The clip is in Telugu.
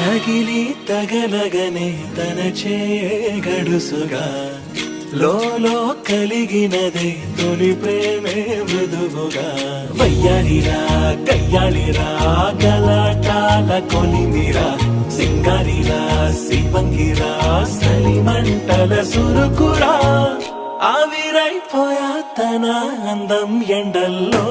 తగిలి తగలగనే తనచే గడుసుగా లోలో కలిగినదే తొలి ప్రేమే మృదువుగా వయ్యాలిరా కయ్యాలిరా గలాటాల కొలిమిరా సింగారిరా శివంగిరా సలిమంటల సురుకురా ఆవిరైపోయా తన అందం ఎండల్లో